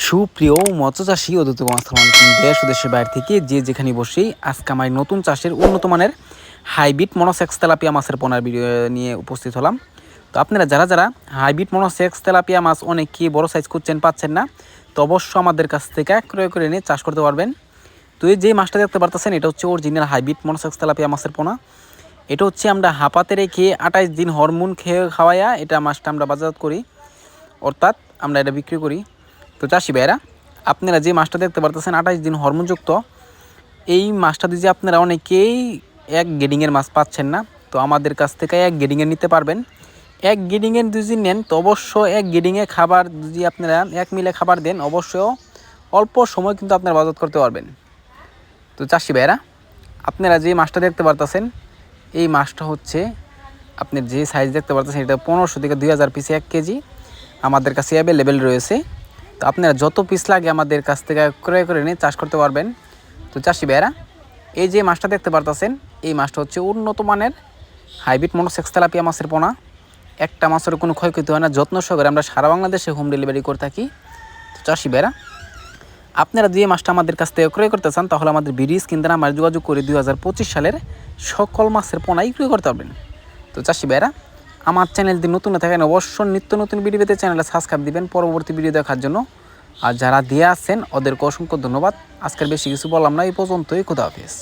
সুপ্রিয় মৎস্যচাষী ও দূতগণ, আসসালামু আলাইকুম। দেশ ও দেশের বাইরে থেকে যে যেখানে বসেই আজকে আমার নতুন চাষের উন্নত মানের হাইব্রিড মনোসেক্স তেলাপিয়া মাছের পোনার ভিডিও নিয়ে উপস্থিত হলাম। তো আপনারা যারা যারা হাইব্রিড মনোসেক্স তেলাপিয়া মাছ অনেকেই বড় সাইজ খুঁজছেন, পাচ্ছেন না, তো অবশ্যই আমাদের কাছ থেকে ক্রয় করে নিয়ে চাষ করতে পারবেন। তো এই যে মাছটা দেখতে পারতেছেন, এটা হচ্ছে অরিজিনাল হাইব্রিড মনোসেক্স তেলাপিয়া মাছের পোনা। এটা হচ্ছে আমরা হাঁপাতে রেখে 28 দিন হরমোন খাওয়াইয়া এটা মাছটা আমরা বাজারজাত করি, অর্থাৎ আমরা এটা বিক্রি করি। তো চাষি ভাইয়েরা, আপনারা যে মাছটা দেখতে পারতেছেন 28 দিন হরমোনযুক্ত, এই মাছটা দিয়ে আপনারা অনেকেই এক গেডিংয়ের মাছ পাচ্ছেন না, তো আমাদের কাছ থেকে এক গেডিংয়ের নিতে পারবেন। এক গেডিংয়ের যদি নেন তো অবশ্যই এক গেডিংয়ে খাবার যদি আপনারা এক মিলে খাবার দেন, অবশ্যই অল্প সময় কিন্তু আপনারা বাজার করতে পারবেন। তো চাষি ভাইয়েরা, আপনারা যে মাছটা দেখতে পারতেছেন, এই মাছটা হচ্ছে আপনার যে সাইজ দেখতে পারতেছেন, এটা 1500 থেকে 2000 পিসে 1 কেজি আমাদের কাছে অ্যাভেলেবেল রয়েছে। তো আপনারা যত পিস লাগে আমাদের কাছ থেকে ক্রয় করে নিয়ে চাষ করতে পারবেন। তো চাষি ভাইয়েরা, এই যে মাছটা দেখতে পারতেছেন, এই মাছটা হচ্ছে উন্নত মানের হাইব্রিড মনোসেক্স তেলাপিয়া মাছের পোনা। একটা মাছের কোনো ক্ষয়ক্ষতি হয় না, যত্ন সহকারে আমরা সারা বাংলাদেশে হোম ডেলিভারি করে থাকি। তো চাষি ভাইয়েরা, আপনারা যে মাছটা আমাদের কাছ থেকে ক্রয় করতে চান, তাহলে আমাদের ভিডিও স্ক্রিনে নাম্বারে যোগাযোগ করে 2025 সালের সকল মাছের পোনাই ক্রয় করতে পারবেন। তো চাষি ভাইয়েরা, আমার চ্যানেলটি নতুন থাকেন অবশ্যই নিত্য নতুন ভিডিও পেতে চ্যানেলে সাবস্ক্রাইব দিবেন পরবর্তী ভিডিও দেখার জন্য। আর যারা দিয়ে আসছেন ওদেরকে অসংখ্য ধন্যবাদ। আজকের বেশি কিছু বললাম না, এই পর্যন্তই। খোদা হাফেজ।